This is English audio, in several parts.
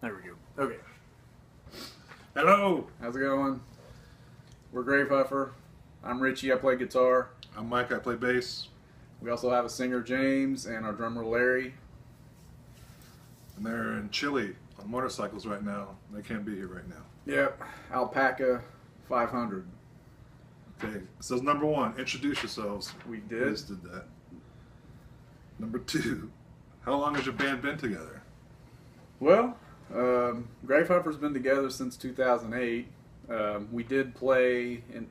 There we go. Okay. Hello. How's it going? We're Gravehuffer. I'm Richie. I play guitar. I'm Mike. I play bass. We also have a singer, James, and our drummer, Larry. And they're in Chile on motorcycles right now. They can't be here right now. Yep. Alpaca 500. Okay. So number one, introduce yourselves. We did. We just did that. Number two, how long has your band been together? Well, Gravehuffer's been together since 2008. We did play in...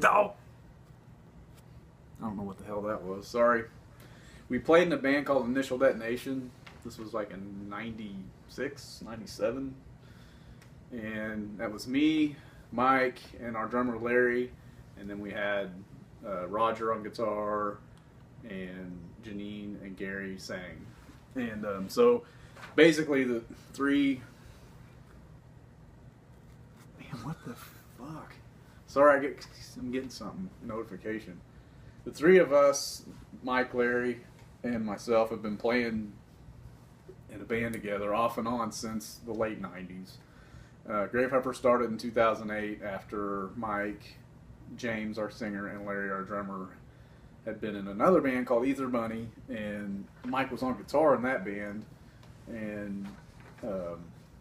Oh! I don't know what the hell that was. Sorry. We played in a band called Initial Detonation. This was like in 96, 97. And that was me, Mike, and our drummer Larry. And then we had Roger on guitar, and Janine and Gary sang. And so basically the three... Man, what the fuck? Sorry, I'm getting something, notification. The three of us, Mike, Larry, and myself, have been playing in a band together off and on since the late 90s. Gravehuffer started in 2008 after Mike, James, our singer, and Larry, our drummer, had been in another band called Ether Bunny, and Mike was on guitar in that band, and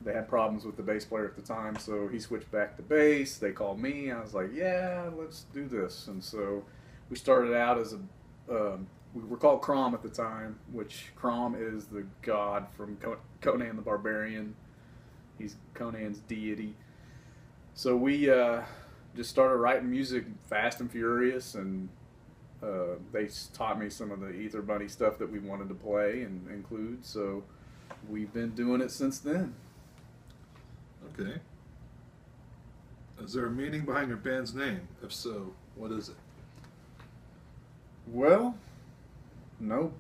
they had problems with the bass player at the time, so he switched back to bass. They called me. I was like, yeah, let's do this. And so we started out as we were called Crom at the time, which Crom is the god from Conan the Barbarian. He's Conan's deity. So we just started writing music fast and furious, and they taught me some of the Ether Bunny stuff that we wanted to play and include. So we've been doing it since then. Okay. Is there a meaning behind your band's name? If so, what is it? Well, no.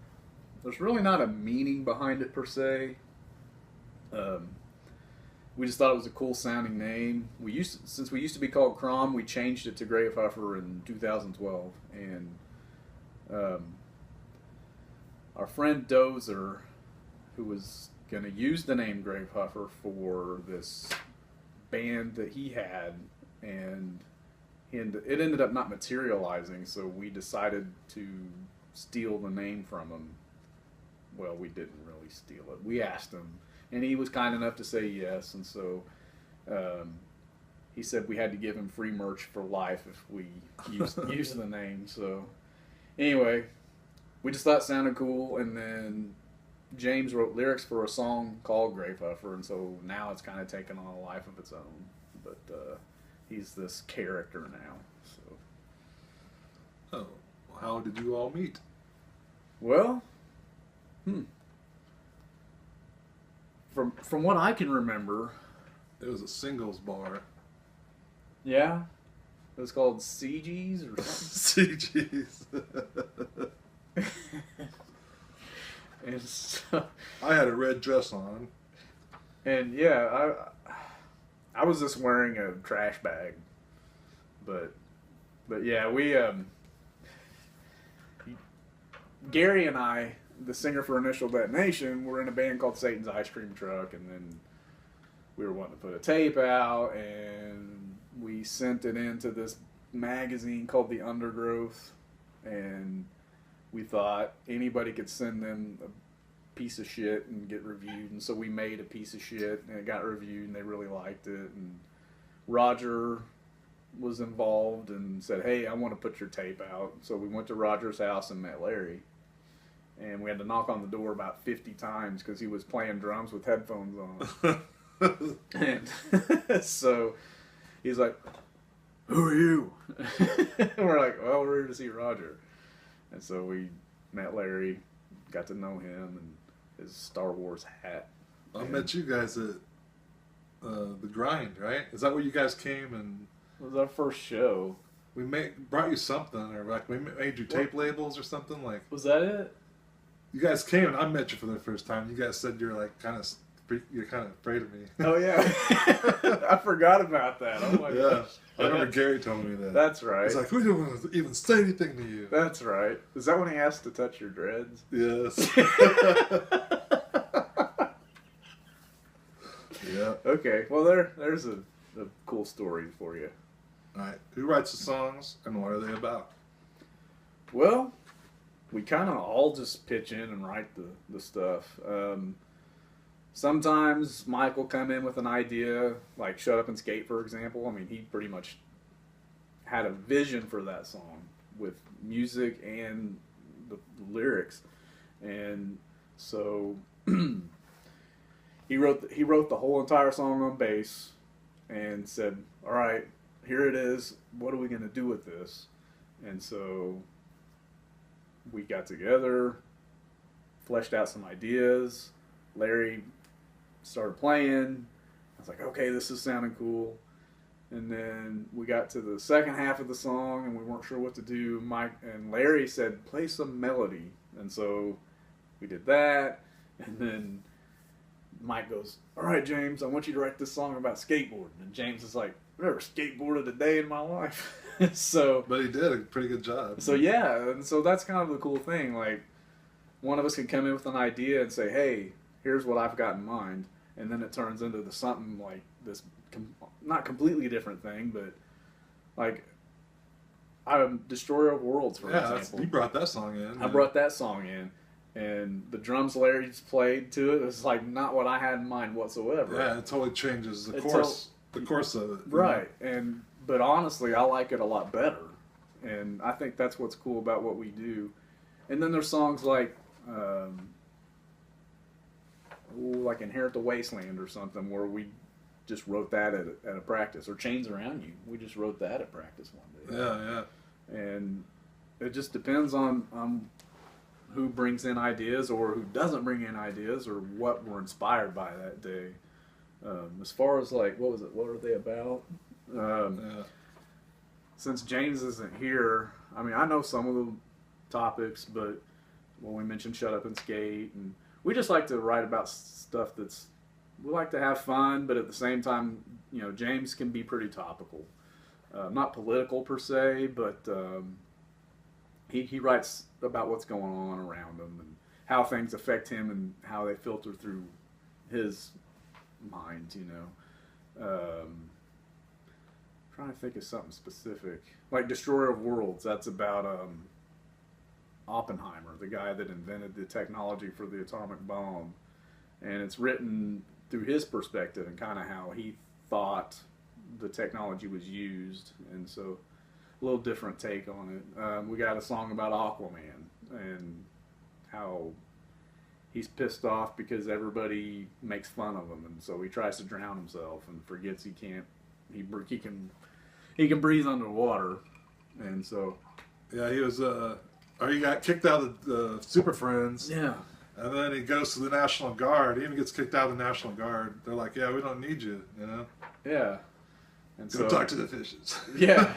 There's really not a meaning behind it per se. We just thought it was a cool sounding name. Since we used to be called Crom, we changed it to Gravehuffer in 2012. And our friend Dozer, who was going to use the name Gravehuffer for this band that he had, and it ended up not materializing, so we decided to steal the name from him. Well, we didn't really steal it. We asked him, and he was kind enough to say yes, and so he said we had to give him free merch for life if we used the name. So anyway, we just thought it sounded cool, and then James wrote lyrics for a song called Gravehuffer, and so now it's kind of taken on a life of its own. But he's this character now. So. Oh, well, how did you all meet? Well, From what I can remember, It was a singles bar. yeah, it was called CG's or something. CG's. And so, I had a red dress on. and yeah, I was just wearing a trash bag, but yeah, we Gary and I, the singer for Initial Detonation, were in a band called Satan's Ice Cream Truck, and then we were wanting to put a tape out, and we sent it into this magazine called The Undergrowth, and we thought anybody could send them a piece of shit and get reviewed, and so we made a piece of shit, and it got reviewed, and they really liked it, and Roger was involved and said, hey, I want to put your tape out. So we went to Roger's house and met Larry, and we had to knock on the door about 50 times because he was playing drums with headphones on. And so he's like, who are you? And we're like, well, we're here to see Roger. And so we met Larry, got to know him and his Star Wars hat. I met you guys at the Grind, right? Is that where you guys came and... It was our first show. We brought you something, or like we made you tape labels or something. Like, was that it? You guys came and I met you for the first time. You guys said you're like you're kind of afraid of me. Oh yeah, I forgot about that. Oh my gosh. I remember Gary told me that. That's right. He's like, we don't want to even say anything to you. That's right. Is that when he asked to touch your dreads? Yes. Yeah. Okay, well there's a cool story for you. All right. Who writes the songs and what are they about? Well, we kind of all just pitch in and write the stuff. Sometimes Mike will come in with an idea, like "Shut Up and Skate," for example. I mean, he pretty much had a vision for that song with music and the lyrics, and so he wrote the whole entire song on bass and said, "All right, here it is. What are we going to do with this?" And so we got together, fleshed out some ideas. Larry started playing. I was like, okay, this is sounding cool. And then we got to the second half of the song and we weren't sure what to do. Mike and Larry said, play some melody. And so we did that. And then Mike goes, all right, James, I want you to write this song about skateboarding. And James is like, I've never skateboarded a day in my life. So, but he did a pretty good job. So yeah, and so that's kind of the cool thing. Like, one of us can come in with an idea and say, hey, here's what I've got in mind. And then it turns into something like this, not completely different thing, but like Destroyer of Worlds, for example. You brought that song in. I brought that song in. And the drums Larry's played to it is like not what I had in mind whatsoever. Yeah, it totally changes the course of it. Right. But honestly, I like it a lot better. And I think that's what's cool about what we do. And then there's songs like Inherit the Wasteland or something where we just wrote that at a practice. Or Chains Around You. We just wrote that at practice one day. Yeah. And it just depends on who brings in ideas or who doesn't bring in ideas or what we're inspired by that day. As far as like, what were they about? Since James isn't here, I mean, I know some of the topics, but when we mentioned Shut Up and Skate, and we just like to write about stuff we like to have fun, but at the same time, James can be pretty topical. Not political per se, but he writes about what's going on around him and how things affect him and how they filter through his mind, trying to think of something specific. Like Destroyer of Worlds, that's about Oppenheimer, the guy that invented the technology for the atomic bomb. And it's written through his perspective and kind of how he thought the technology was used. And so a little different take on it. We got a song about Aquaman and how he's pissed off because everybody makes fun of him, and so he tries to drown himself and forgets he can't. He can breathe underwater, and so he was. He got kicked out of the Super Friends. Yeah. And then he goes to the National Guard. He even gets kicked out of the National Guard. They're like, "Yeah, we don't need you," Yeah. And Go talk to the fishes. Yeah.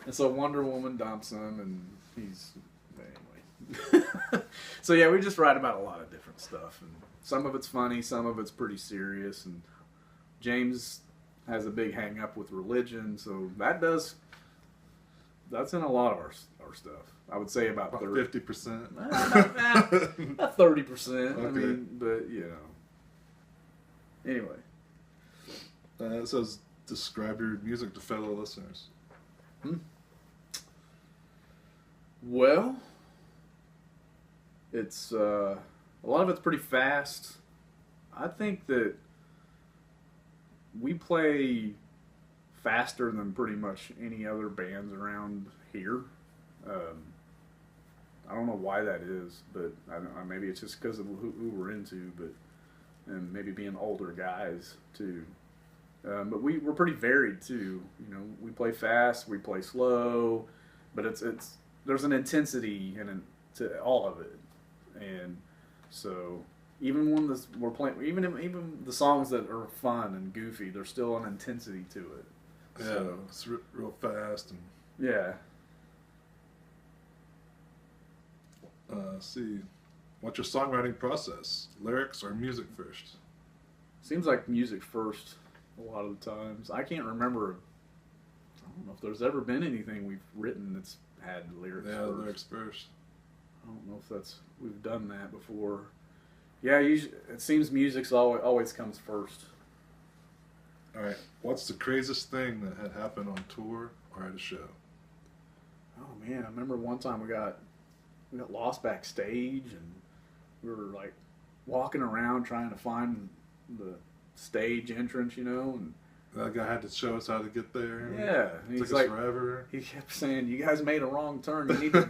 And so Wonder Woman dumps him, and he's anyway. So yeah, we just write about a lot of different stuff, and some of it's funny, some of it's pretty serious, and James has a big hang up with religion, so that's in a lot of our stuff. I would say about 50%. About 30%. Okay. I mean, but anyway. It says, describe your music to fellow listeners. Well, it's a lot of it's pretty fast. I think that we play faster than pretty much any other bands around here. I don't know why that is, but maybe it's just because of who we're into, and maybe being older guys too. But we're pretty varied too. We play fast, we play slow, but there's an intensity to all of it, and so even when we're playing, even the songs that are fun and goofy, there's still an intensity to it. Yeah, so, it's real fast and yeah. See, what's your songwriting process? Lyrics or music first? Seems like music first a lot of the times. I can't remember. I don't know if there's ever been anything we've written that's had lyrics first. Lyrics first. I don't know if we've done that before. Yeah, usually, it seems music's always comes first. All right. What's the craziest thing that had happened on tour or at a show? Oh man, I remember one time we got lost backstage, and we were like walking around trying to find the stage entrance, and That guy had to show us how to get there. yeah, It took he's us like, forever. he kept saying, "You guys made a wrong turn. You need to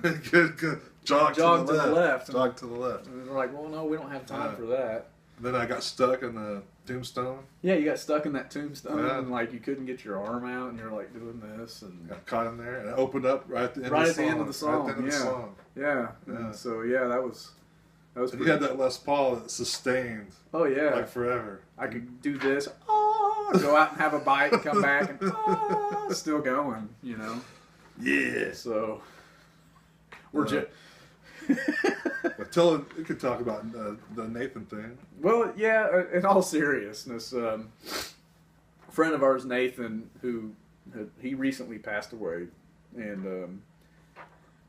Good. Jog to the left. Jog to the left. And we're like, well, no, we don't have time for that. Then I got stuck in the tombstone. Yeah, you got stuck in that tombstone, Yeah. and like you couldn't get your arm out, and you're like doing this, and Got caught in there, and it opened up right at the end right of at the the song. end of the song. Right at the end of the Yeah. song. Yeah. Yeah. And so yeah, that was And pretty. he had that Les Paul that sustained Oh yeah, like forever. I could do this. Oh, go out and have a bite and come back and still going. Yeah. So we're just. But you could talk about the Nathan thing. Well, yeah. In all seriousness, a friend of ours, Nathan, he recently passed away, and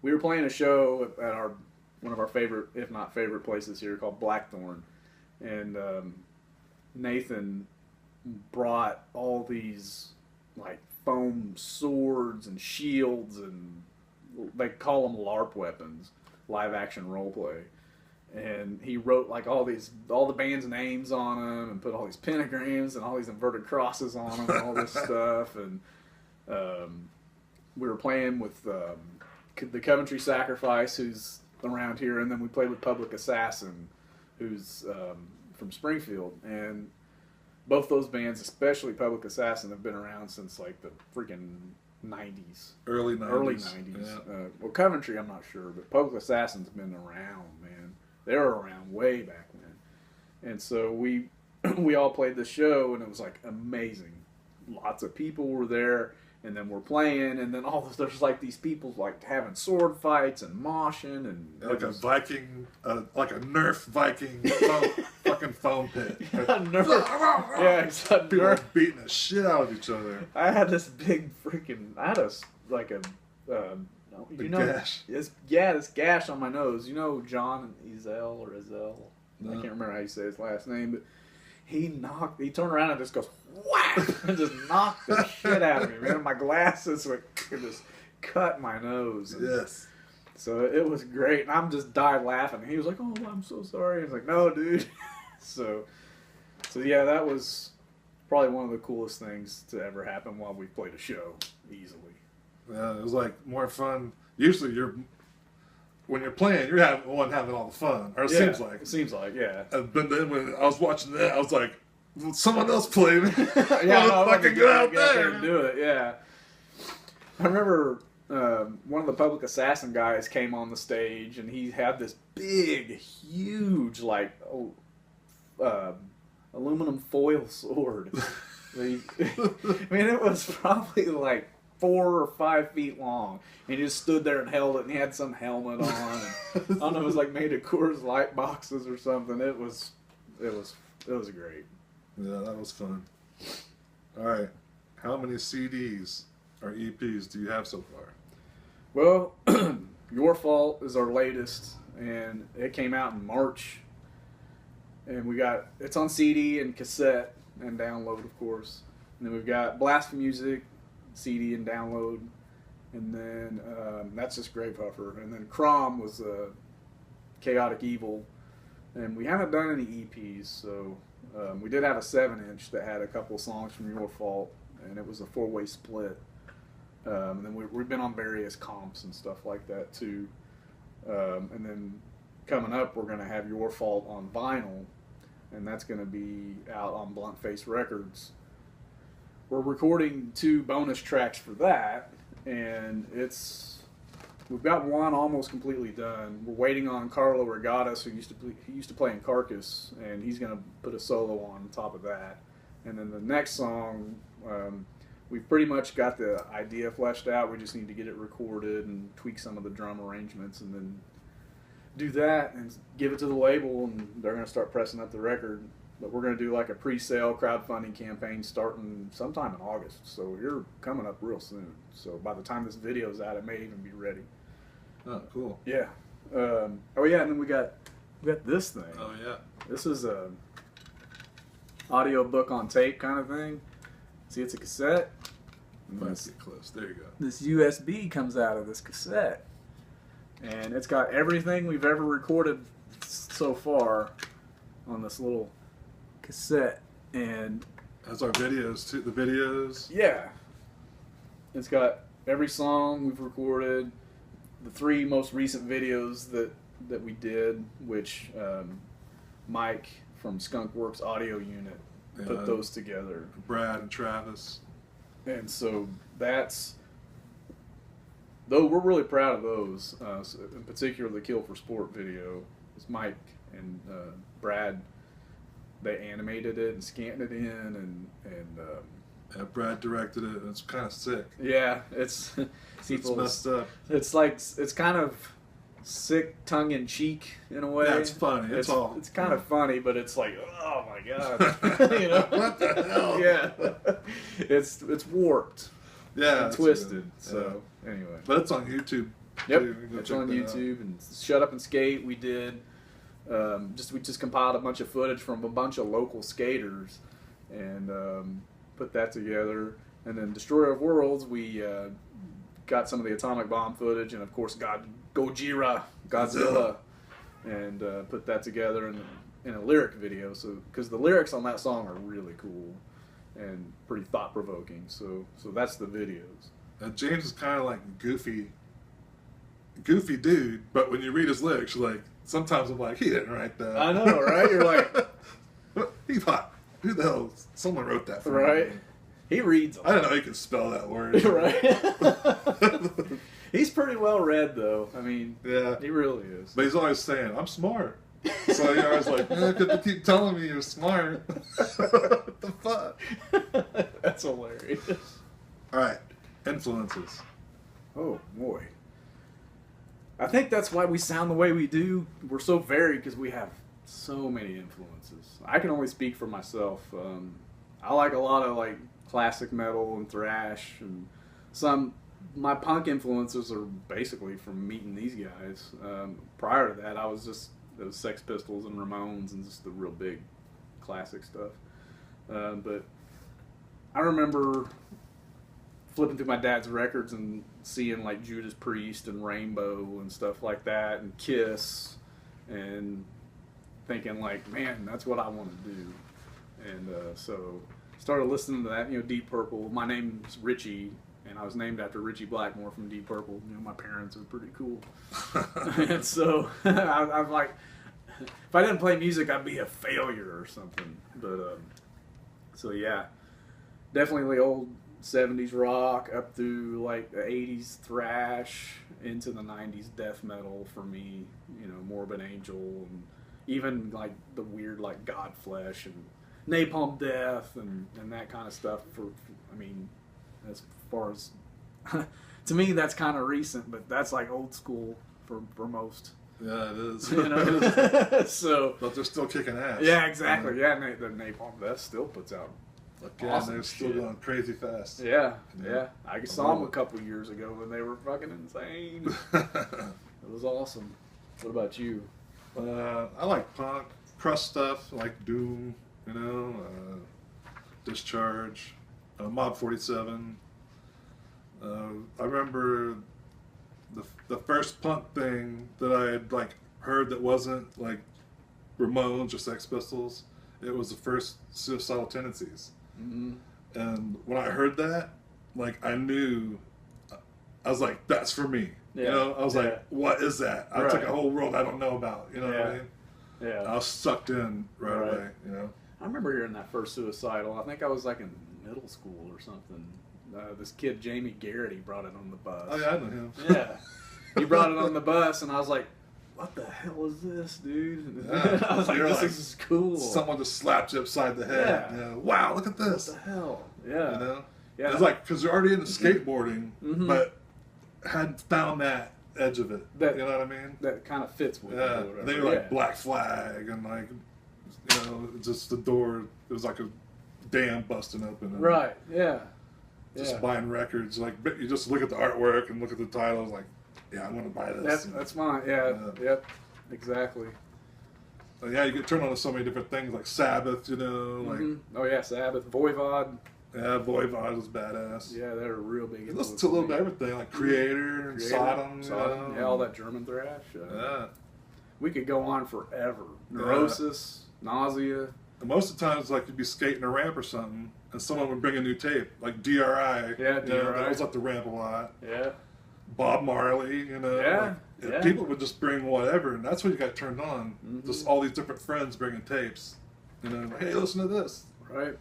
we were playing a show at one of our favorite, if not favorite, places here called Blackthorn, and Nathan brought all these like foam swords and shields, and they call them LARP weapons, live action role play. And he wrote like all the band's names on them, and put all these pentagrams and all these inverted crosses on them, and all this stuff. And we were playing with the Coventry Sacrifice, who's around here, and then we played with Public Assassin, who's from Springfield. And both those bands, especially Public Assassin, have been around since like the freaking 90s. Early 90s. Early 90s. Yeah. Well, Coventry, I'm not sure, but Public Assassin's been around, man. They were around way back when. And so we all played the show, and it was like amazing. Lots of people were there, and then we're playing, and then there's like these people like having sword fights and moshing, and Like a Viking, like a Nerf Viking fucking foam pit. yeah, exactly. People were beating the shit out of each other. I had this big freaking, gash. This gash on my nose. John Ezel or Ezel? No. I can't remember how you say his last name, but he turned around and just goes whack and just knocked the shit out of me, man. My glasses just cut my nose. Yes. So it was great, and I'm just died laughing. He was like, "Oh, I'm so sorry." I was like, "No, dude." So yeah, that was probably one of the coolest things to ever happen while we played a show, easily. Yeah, it was like more fun. Usually, when you're playing, you're having all the fun, or it seems like. It seems like, yeah. But then when I was watching that, I was like, "Will someone else play me?" Yeah, I can go out there and do it. Yeah. I remember one of the Public Assassin guys came on the stage, and he had this big, huge, aluminum foil sword. I mean, it was probably like 4 or 5 feet long. And he just stood there and held it, and he had some helmet on. And, I don't know, it was like made of Coors Light boxes or something. It was great. Yeah, that was fun. All right, how many CDs or EPs do you have so far? Well, Your Fault is our latest, and it came out in March. And it's on CD and cassette and download, of course. And then we've got Blast Music, CD and download. And then that's just Gravehuffer. And then Crom was Chaotic Evil. And we haven't done any EPs, so we did have a 7-inch that had a couple of songs from Your Fault, and it was a 4-way split. And then we've been on various comps and stuff like that too. And then coming up, we're going to have Your Fault on vinyl, and that's going to be out on Blunt Face Records. We're recording 2 bonus tracks for that, and we've got one almost completely done. We're waiting on Carlo Regatas, who used to play in Carcass, and he's going to put a solo on top of that. And then the next song, we've pretty much got the idea fleshed out. We just need to get it recorded and tweak some of the drum arrangements, and then do that and give it to the label, and they're going to start pressing up the record. But we're going to do like a pre-sale crowdfunding campaign starting sometime in August. So you're coming up real soon. So by the time this video's out, it may even be ready. Oh, cool. Yeah. And then we got this thing. Oh, yeah. This is a audio book on tape kind of thing. See, it's a cassette. Let's get close. There you go. This USB comes out of this cassette, and it's got everything we've ever recorded so far on this little cassette. And that's our videos too. The videos. Yeah, it's got every song we've recorded, the 3 most recent videos that we did, which Mike from Skunkworks Audio Unit put those together. Brad and Travis. And so though we're really proud of those, in particular the Kill for Sport video. It's Mike and Brad. They animated it and scanned it in, and Brad directed it, and it's kind of sick. Yeah, it's messed up. It's like it's kind of sick, tongue in cheek in a way. Yeah, it's funny. It's kind of funny, but it's like, oh my god, you know what the hell? Yeah, it's warped. Yeah, and twisted. So anyway, but it's on YouTube. Yep, too. it's on YouTube. And Shut Up and Skate. We did. We just compiled a bunch of footage from a bunch of local skaters, and put that together. And then Destroyer of Worlds, we got some of the atomic bomb footage, and of course Godzilla, and put that together in a lyric video. So because the lyrics on that song are really cool and pretty thought provoking. So that's the videos. James is kind of like goofy dude, but when you read his lyrics, you're like, sometimes I'm like, he didn't write that. I know, right? You're like, he thought, who the hell? Someone wrote that for right? me. He reads. I didn't know he could spell that word. Right. He's pretty well read, though. I mean, yeah, he really is. But he's always saying, "I'm smart." So you're always like, "Could you keep telling me you're smart?" What the fuck? That's hilarious. All right, influences. Oh boy. I think that's why we sound the way we do. We're so varied because we have so many influences. I can only speak for myself. I like a lot of like classic metal and thrash, and my punk influences are basically from meeting these guys. Prior to that, I was just those Sex Pistols and Ramones and just the real big classic stuff. But I remember flipping through my dad's records and seeing like Judas Priest and Rainbow and stuff like that, and Kiss, and thinking like, man, that's what I want to do. And so started listening to that, Deep Purple. My name's Richie, and I was named after Richie Blackmore from Deep Purple. My parents are pretty cool. And so I'm like, if I didn't play music, I'd be a failure or something. But so yeah, definitely old 70s rock up through like the 80s thrash into the 90s death metal for me. Morbid Angel, and even like the weird like Godflesh and Napalm Death and that kind of stuff. As far as to me, that's kind of recent, but that's like old school for most. Yeah, it is. So, but they're still kicking ass. Yeah, exactly. Yeah, the Napalm Death still puts out. Again, awesome they're still going crazy fast. Yeah. I saw them a couple years ago, and they were fucking insane. It was awesome. What about you? I like punk, crust stuff, like Doom, Discharge, Mob 47. I remember the first punk thing that I had like heard that wasn't like Ramones or Sex Pistols. It was the first Suicidal Tendencies. Mm-hmm. And when I heard that, like I knew, I was like, that's for me. Yeah. I was like, what is that? I took a whole world I don't know about. You know what I mean? Yeah. I was sucked in right away. I remember hearing that first Suicidal. I think I was like in middle school or something. This kid Jamie Garrity brought it on the bus. Oh yeah, I know him. Yeah, he brought it on the bus, and I was like, "What the hell is this, dude?" Yeah. I was like, "This is cool." Someone just slapped you upside the head. Yeah. Wow, look at this. What the hell? Yeah. Yeah. It's like because you're already into skateboarding, but hadn't found that edge of it. You know what I mean? That kind of fits with it. Yeah. And they were like Black Flag and like, just the door. It was like a dam busting open. And right. Yeah. Just buying records, like you just look at the artwork and look at the titles, like, yeah, I want to buy this. That's mine. Yeah. Yep. Exactly. You get turned on to so many different things, like Sabbath, like. Oh yeah, Sabbath, Voivod. Yeah, Voivod was badass. Yeah, they were real big. He listened to a little bit of everything, like Creator and Sodom. Yeah, all that German thrash. Yeah. We could go on forever. Neurosis, Nausea. And most of the times, like, you'd be skating a ramp or something, and someone would bring a new tape, like DRI. Yeah, DRI. That was up the ramp a lot. Yeah. Bob Marley, Yeah. People would just bring whatever, and that's when you got turned on. Mm-hmm. Just all these different friends bringing tapes. Like, hey, listen to this. Right.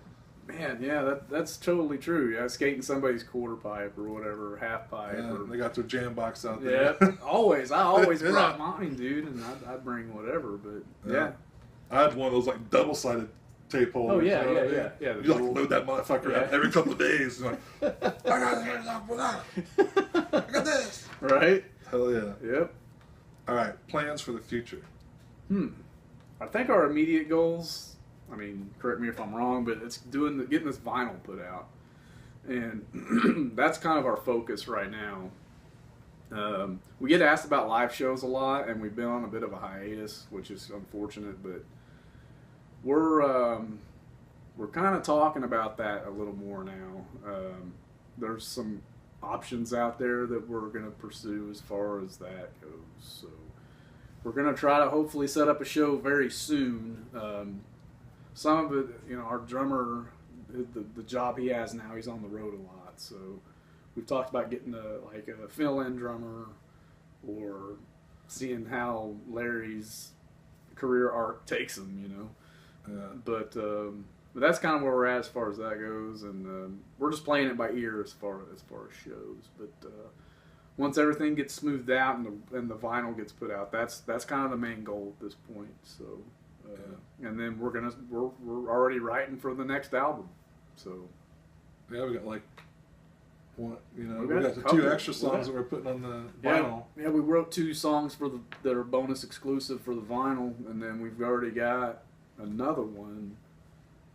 Man, yeah, that's totally true. Yeah, skating somebody's quarter pipe or whatever, or half pipe. Yeah, or, they got their jam box out there. Yeah, always. I always brought mine, dude, and I'd bring whatever, but yeah. I had one of those, like, double-sided tape holders. Oh, yeah, you know what I yeah. mean? You, like, load that motherfucker out every couple of days. You're like, I got this. I got this. Right? Hell yeah. Yep. All right, plans for the future. I think our immediate goals, I mean, correct me if I'm wrong, but it's getting this vinyl put out. And that's kind of our focus right now. We get asked about live shows a lot, and we've been on a bit of a hiatus, which is unfortunate, but we're kind of talking about that a little more now. There's some options out there that we're going to pursue as far as that goes. So we're going to try to hopefully set up a show very soon. Some of it, our drummer, the job he has now, he's on the road a lot. So we've talked about getting a fill-in drummer, or seeing how Larry's career arc takes him, Yeah. But that's kind of where we're at as far as that goes, and we're just playing it by ear as far as shows. But once everything gets smoothed out and the vinyl gets put out, that's kind of the main goal at this point. So, and then we're already writing for the next album. So, Yeah, we got like one, we got got the couple. 2 extra songs that we're putting on the vinyl. Yeah, we wrote 2 songs that are bonus exclusive for the vinyl, and then we've already got another one,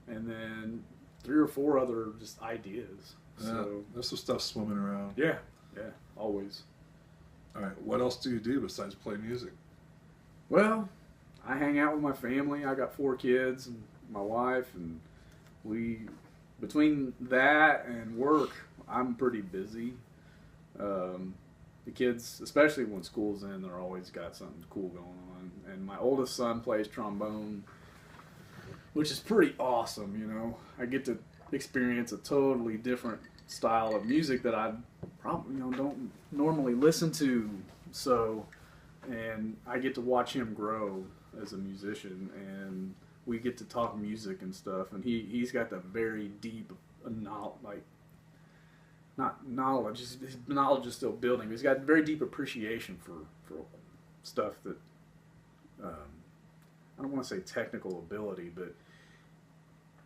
and then 3 or 4 other just ideas. Yeah, So there's some stuff swimming around. yeah, always. All right, what else do you do besides play music? Well, I hang out with my family. I got 4 kids and my wife, and between that and work, I'm pretty busy. The kids, especially when school's in, they're always got something cool going on. And my oldest son plays trombone, which is pretty awesome. I get to experience a totally different style of music that I probably don't normally listen to. So, and I get to watch him grow as a musician, and we get to talk music and stuff. And he's got the very deep not knowledge. His knowledge is still building. He's got very deep appreciation for stuff that I don't want to say technical ability, but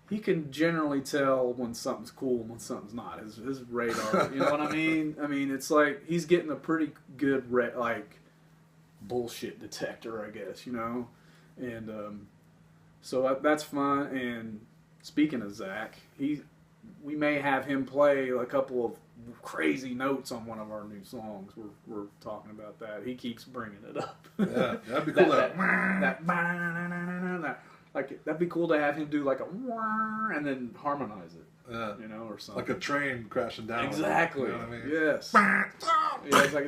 he can generally tell when something's cool and when something's not. His radar, you know what I mean? I mean, it's like he's getting a pretty good bullshit detector, I guess, and so that's fun. And speaking of Zach, we may have him play a couple of crazy notes on one of our new songs. We're talking about that. He keeps bringing it up. Yeah, that'd be cool. That'd be cool to have him do like a and then harmonize it. Yeah. Or something. Like a train crashing down. Exactly. You know what I mean? Yes. Yeah, it's like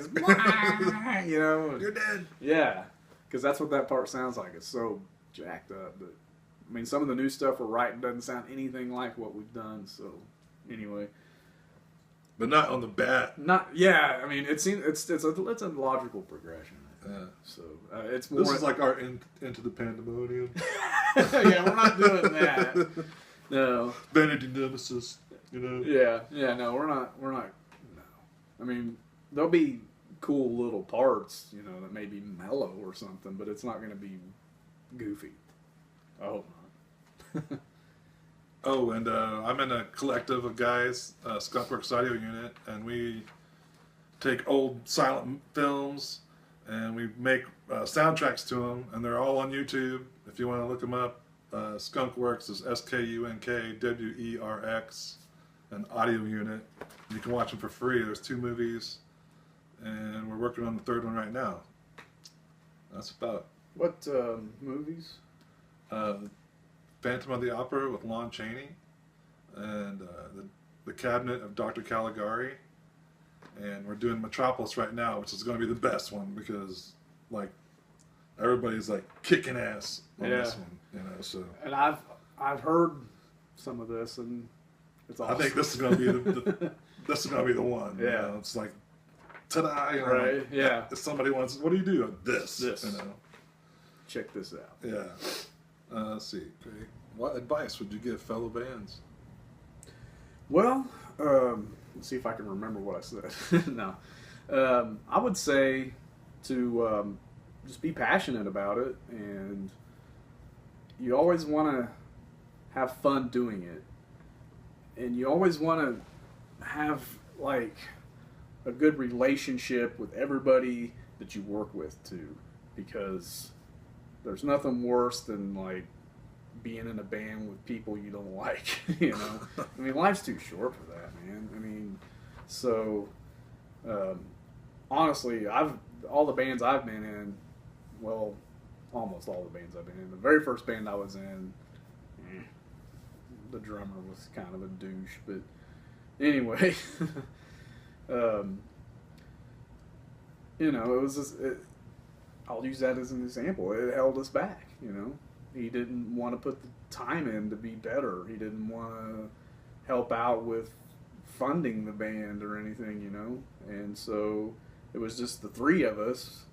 You're dead. Yeah, because that's what that part sounds like. It's so jacked up, but I mean, some of the new stuff we're writing doesn't sound anything like what we've done. So, anyway, but not on the bat. I mean, it's a logical progression. Yeah. So it's more. This is like our into the pandemonium. Yeah, we're not doing that. No. Vanity Nemesis. Yeah. No, we're not. No. I mean, there'll be cool little parts, that may be mellow or something, but it's not going to be goofy. I hope not. Oh, and I'm in a collective of guys, Skunkworks Audio Unit, and we take old silent films and we make soundtracks to them, and they're all on YouTube. If you want to look them up, Skunkworks is SKUNKWERX, an audio unit. You can watch them for free. There's 2 movies, and we're working on the 3rd one right now. That's about. What movies? Phantom of the Opera with Lon Chaney, and the Cabinet of Dr. Caligari, and we're doing Metropolis right now, which is going to be the best one because like everybody's like kicking ass on this one, you know. So and I've heard some of this, and it's awesome. I think this is going to be this is going to be the one. Yeah, you know? It's like ta-da, you know, right? like, yeah. If somebody wants, what do you do? This, you know. Check this out. Yeah. Let's see. Okay. What advice would you give fellow bands? Well, let's see if I can remember what I said. No. I would say to just be passionate about it, and you always want to have fun doing it. And you always want to have, like, a good relationship with everybody that you work with, too. Because there's nothing worse than, like, being in a band with people you don't like, you know? I mean, life's too short for that, man. I mean, so, honestly, all the bands I've been in, well, almost all the bands I've been in. The very first band I was in, the drummer was kind of a douche, but anyway, you know, it was just, I'll use that as an example. It held us back, you know. He didn't want to put the time in to be better. He didn't want to help out with funding the band or anything, you know. And so it was just the three of us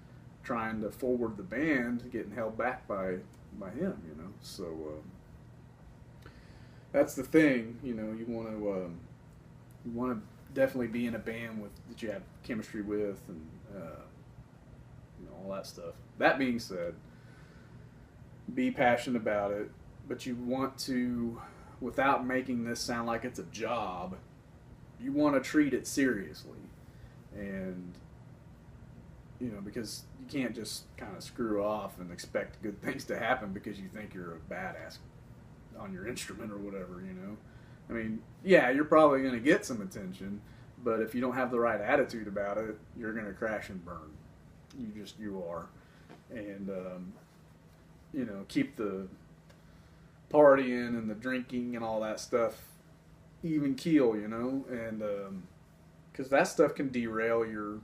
trying to forward the band, getting held back by him, you know. So that's the thing, you know. You want to definitely be in a band that you have chemistry with, and you know, all that stuff. That being said, be passionate about it, but you want to, without making this sound like it's a job, you want to treat it seriously. And, you know, because you can't just kind of screw off and expect good things to happen because you think you're a badass on your instrument or whatever, you know. I mean, yeah, you're probably going to get some attention, but if you don't have the right attitude about it, you're going to crash and burn. You are. And, you know, keep the partying and the drinking and all that stuff even keel, you know, and because that stuff can derail your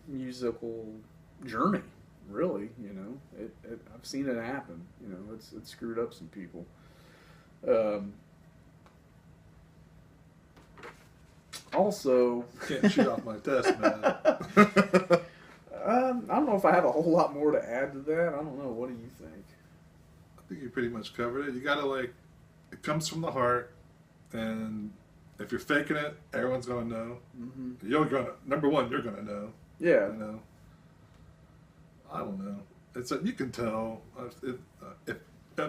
musical journey, really, you know. I've seen it happen, you know. It's screwed up some people. Also, Can't shoot off my test, man. I don't know if I have a whole lot more to add to that. I don't know. What do you think? I think you pretty much covered it. You gotta, like, it comes from the heart, and if you're faking it, everyone's gonna know. Mm-hmm. Number one, you're gonna know. Yeah. You know. I don't know. It's you can tell if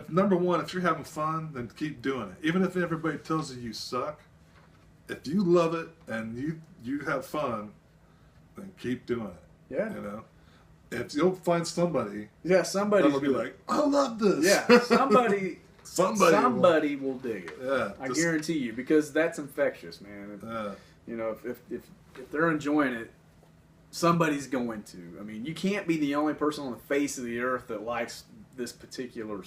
number one, if you're having fun, then keep doing it. Even if everybody tells you suck, if you love it and you have fun, then keep doing it. Yeah. You know, if you'll find somebody. Yeah, somebody will be like, I love this. Yeah, somebody. somebody will dig it. Yeah, I guarantee you, because that's infectious, man. Yeah. You know, if they're enjoying it, somebody's going to. I mean, you can't be the only person on the face of the earth that likes this particular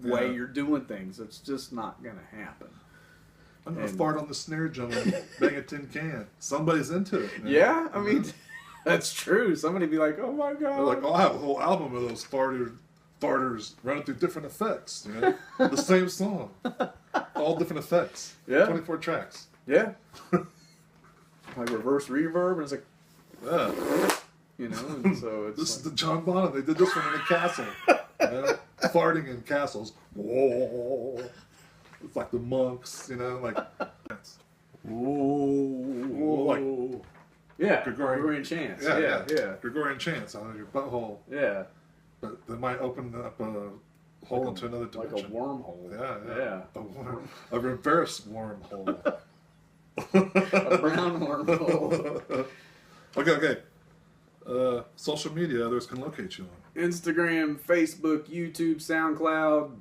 way you're doing things. It's just not going to happen. I'm going to fart on the snare drum and bang a tin can. Somebody's into it. Man. Yeah, I mean, that's true. Somebody be like, oh my God. They're like, oh, I have a whole album of those farters running through different effects. You know, the same song, all different effects. Yeah, 24 tracks. Yeah, like reverse reverb, and it's like, you know. And so it's this is the John Bonham. They did this one in a castle. You know? Farting in castles. Whoa! It's like the monks. You know, like. Whoa! Like. Yeah, Gregorian chants. Yeah. Gregorian chants on your butthole. Yeah. But they might open up a hole into another dimension. Like a wormhole. Yeah. A reverse wormhole. A brown wormhole. Okay. Social media, others can locate you on. Instagram, Facebook, YouTube, SoundCloud,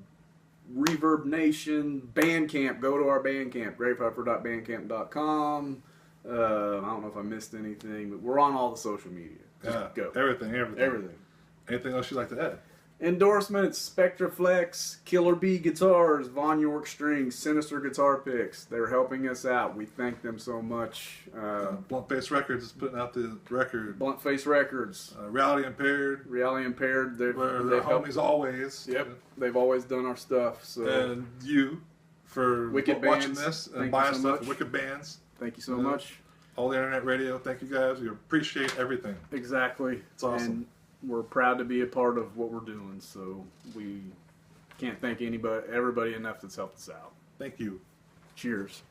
Reverb Nation, Bandcamp. Go to our Bandcamp, gravehuffer.bandcamp.com. I don't know if I missed anything, but we're on all the social media. Just go. Everything. Everything. Anything else you'd like to Endorsements, Spectraflex, Killer Bee Guitars, Von York Strings, Sinister Guitar Picks. They're helping us out. We thank them so much. Blunt Face Records is putting out the record. Blunt Face Records. Reality Impaired. Reality Impaired. They're homies always. Yep. They've always done our stuff. So. And you for Wicked watching Bands. this and Thank buying you so stuff. much. Wicked Bands. Thank you so much. All the internet radio. Thank you guys. We appreciate everything. Exactly. It's awesome. And we're proud to be a part of what we're doing. So we can't thank everybody enough that's helped us out. Thank you. Cheers.